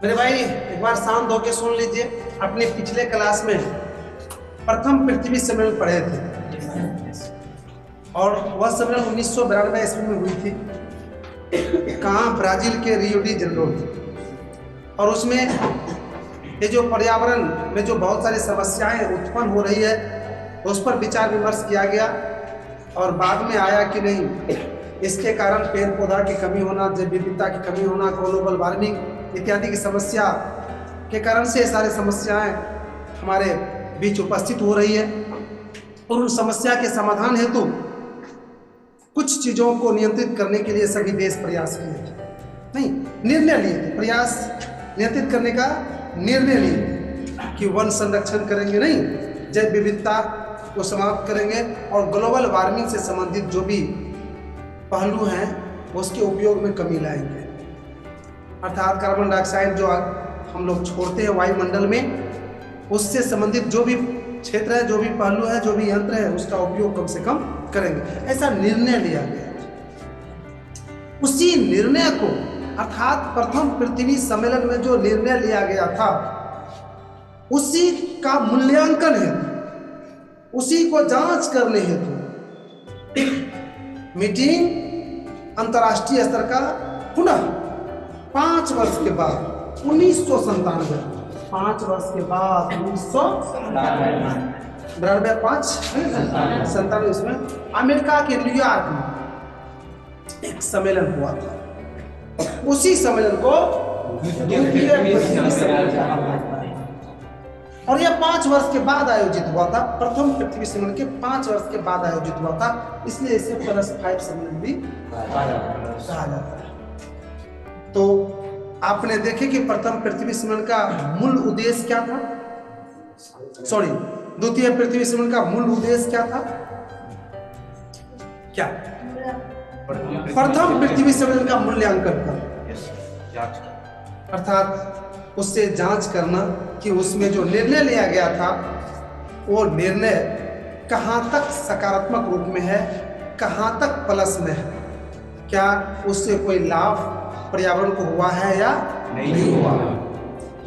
मेरे भाई एक बार शांत होके सुन लीजिए। अपने पिछले क्लास में प्रथम पृथ्वी सम्मेलन पढ़े थे और वह सम्मेलन 1992 ईस्वी में हुई थी। कहाँ? ब्राजील के रियो डी जेनेरो। और उसमें ये जो पर्यावरण में जो बहुत सारी समस्याएं उत्पन्न हो रही है उस पर विचार विमर्श किया गया और बाद में आया कि नहीं, इसके कारण पेड़ पौधा की कमी होना, जैव विविधता की कमी होना, ग्लोबल वार्मिंग इत्यादि की समस्या के कारण से ये सारी समस्याएं हमारे बीच उपस्थित हो रही है और उन समस्या के समाधान हेतु कुछ चीज़ों को नियंत्रित करने के लिए सभी देश प्रयास किए थे, नहीं निर्णय लिए थे, प्रयास नियंत्रित करने का निर्णय लिए कि वन संरक्षण करेंगे, नहीं जैव विविधता को समाप्त करेंगे और ग्लोबल वार्मिंग से संबंधित जो भी पहलू हैं उसके उपयोग में कमी लाएंगे। अर्थात कार्बन डाइऑक्साइड जो हम लोग छोड़ते हैं वायुमंडल में, उससे संबंधित जो भी क्षेत्र है, जो भी पहलू है, जो भी यंत्र है, उसका उपयोग कम से कम करेंगे, ऐसा निर्णय लिया गया। उसी निर्णय को अर्थात प्रथम पृथ्वी सम्मेलन में जो निर्णय लिया गया था उसी का मूल्यांकन हेतु, उसी को जांच करने हेतु मीटिंग अंतर्राष्ट्रीय स्तर का पुनः 5 वर्ष के बाद 1997, 5 वर्ष के बाद 1997 इसमें अमेरिका के न्यूयॉर्क में एक सम्मेलन हुआ था। उसी सम्मेलन को द्वितीय पृथ्वी सम्मेलन और यह 5 वर्ष के बाद आयोजित हुआ था। प्रथम पृथ्वी सम्मेलन के 5 वर्ष के बाद आयोजित हुआ था, इसलिए इसे +5 सम्मेलन भी कहा जाता है। तो आपने देखे कि प्रथम पृथ्वी सम्मेलन का मूल उद्देश्य क्या था? सॉरी, द्वितीय पृथ्वी सम्मेलन का मूल उद्देश्य क्या था? क्या? प्रथम पृथ्वी सम्मेलन का मूल्यांकन करना, अर्थात उससे जांच करना कि उसमें जो निर्णय लिया गया था वो निर्णय कहाँ तक सकारात्मक रूप में है, कहाँ तक प्लस में है, क्या उससे कोई लाभ पर्यावरण को हुआ है या नहीं हुआ,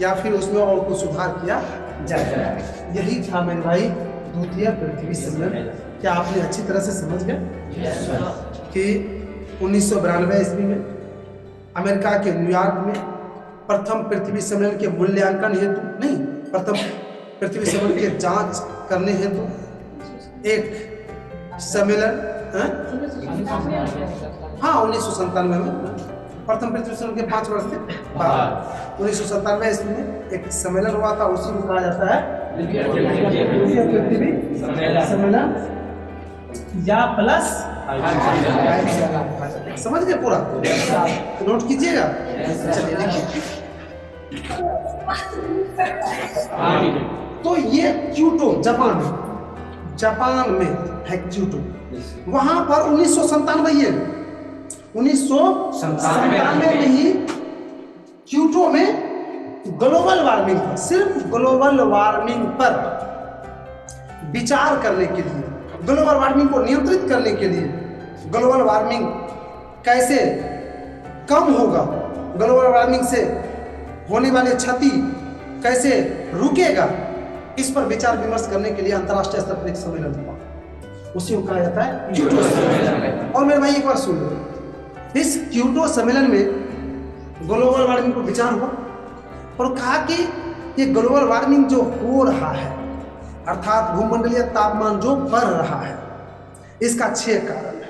या फिर उसमें और कुछ सुधार किया जाए। यही था मेरे भाई द्वितीय पृथ्वी सम्मेलन। क्या आपने अच्छी तरह से समझ गए कि 1992 ईस्वी में अमेरिका के न्यूयॉर्क में प्रथम पृथ्वी सम्मेलन के मूल्यांकन हेतु, नहीं प्रथम पृथ्वी सम्मेलन के जांच करने हेतु एक सम्मेलन, हाँ 1997 में प्रथम पृथ्वी सम्मेलन के 5 वर्ष के बाद 1997 ईस्वी में एक सम्मेलन हुआ था। उसी को कहा जाता है द्वितीय पृथ्वी सम्मेलन या प्लस। समझ गए पूरा? नोट कीजिएगा। चलिए देखिए, तो ये क्योटो जापान में है क्योटो। वहां पर 1997 में ही क्योटो में ग्लोबल वार्मिंग पर, सिर्फ ग्लोबल वार्मिंग पर विचार करने के लिए, ग्लोबल वार्मिंग को नियंत्रित करने के लिए, ग्लोबल वार्मिंग कैसे कम होगा, ग्लोबल वार्मिंग से होने वाली क्षति कैसे रुकेगा, इस पर विचार विमर्श करने के लिए अंतर्राष्ट्रीय स्तर पर एक सम्मेलन हुआ। उसी को कहा जाता है क्योटो सम्मेलन। और मेरे भाई एक बार सुन लो, इस क्योटो सम्मेलन में ग्लोबल वार्मिंग पर विचार हुआ और कहा कि ये ग्लोबल वार्मिंग जो हो रहा है, अर्थात भूमंडलीय तापमान जो बढ़ रहा है, इसका 6 कारण है,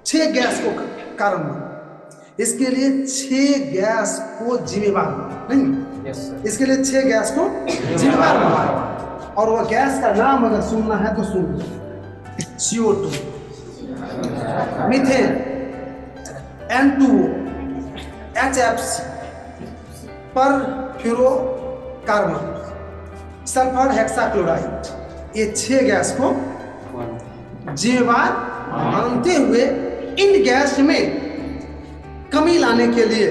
6 गैस को कारण माना। इसके लिए 6 गैस को जिम्मेवार माना, नहीं इसके लिए 6 गैस को जिम्मेवार माना। और वह गैस का नाम अगर सुनना है तो सुन लो, CO2, methane, N2O, HFC, perfluorocarbon, sulphur hexachloride, ये 6 गैस को जिम्मेवार मानते हुए इन गैस में कमी लाने के लिए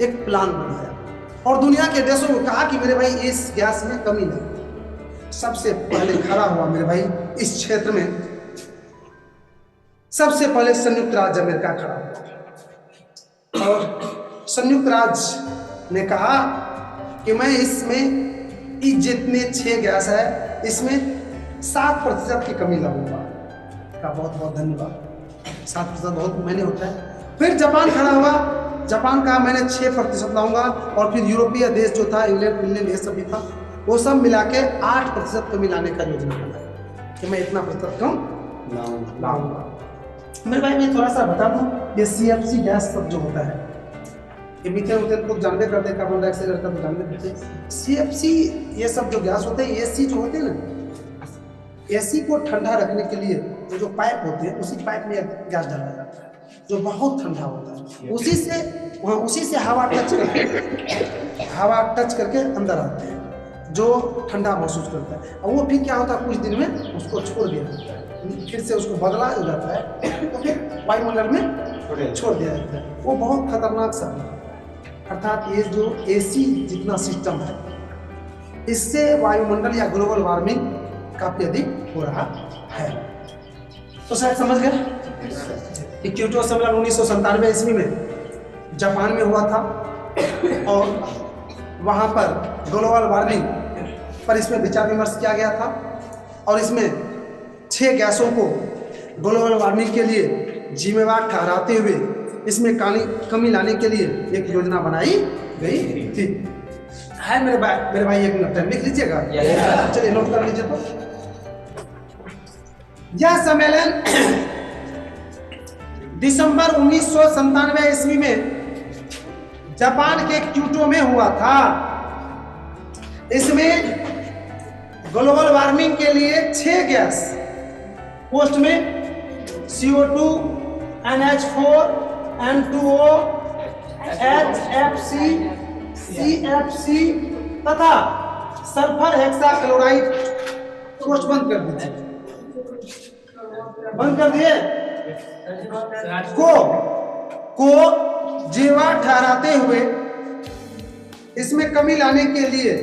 एक प्लान बनाया और दुनिया के देशों को कहा कि मेरे भाई इस गैस में कमी नहीं। सबसे पहले खड़ा हुआ मेरे भाई इस क्षेत्र में, सबसे पहले संयुक्त राज्य अमेरिका खड़ा हुआ और संयुक्त राज्य ने कहा कि मैं इसमें इस जितने 6 गैस है इसमें 7% की कमी लाऊंगा। का बहुत बहुत धन्यवाद। 7% बहुत मैंने होता है। फिर जापान खड़ा हुआ, जापान का मैंने 6% लाऊंगा, और फिर यूरोपीय देश जो था, इंग्लैंड ये सब भी था, वो सब मिला के 8% कमी लाने का योजना बनाया कि मैं इतना प्रतिशत कम लाऊंगा। मेरे भाई मैं थोड़ा सा बता दूं, ये CFC गैस सब जो होता है, ये मीथेन उथेन को जानते करते, कार्बन डाइऑक्साइड का तो जानते करते, CFC ये सब जो गैस होते हैं, AC जो होते हैं ना, AC को ठंडा रखने के लिए वो जो पाइप होते हैं, उसी पाइप में गैस डाला जाता है जो बहुत ठंडा होता है, उसी से हवा टच करके अंदर आते हैं जो ठंडा महसूस करता है। और वो फिर क्या होता है, कुछ दिन में उसको छोड़ दिया जाता है, फिर से उसको बदला हो जाता है, तो फिर वायुमंडल में छोड़ दिया जाता है। वो बहुत खतरनाक सा है। अर्थात ये जो AC जितना सिस्टम है, इससे वायुमंडल या ग्लोबल वार्मिंग काफी अधिक हो रहा है। तो शायद समझ गए। क्योटो सम्मेलन 1997 ईस्वी में जापान में हुआ था, और वहाँ पर ग्लोबल वार्मिंग पर इसमें विचार विमर्श किया गया था, और इसमें 6 गैसों को ग्लोबल वार्मिंग के लिए जिम्मेवार ठहराते हुए इसमें कमी लाने के लिए एक योजना बनाई गई थी। है मेरे भाई एक मिनट लिख लीजिएगा, चलिए नोट कर लीजिए। तो यह सम्मेलन दिसंबर 1997 ईस्वी में जापान के क्योटो में हुआ था। इसमें ग्लोबल वार्मिंग के लिए 6 गैस पोस्ट में CO2, NH4, N2O, HFC, CFC तथा सल्फर हेक्साक्लोराइड पोस्ट बंद कर दीजिए, बंद कर दिए, को जीवा ठहराते हुए इसमें कमी लाने के लिए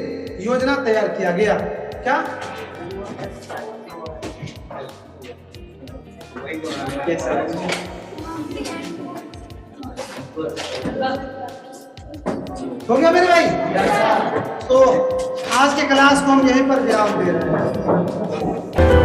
योजना तैयार किया गया। क्या हो गया मेरे भाई? तो आज के क्लास को हम यहीं पर विराम दे रहे हैं।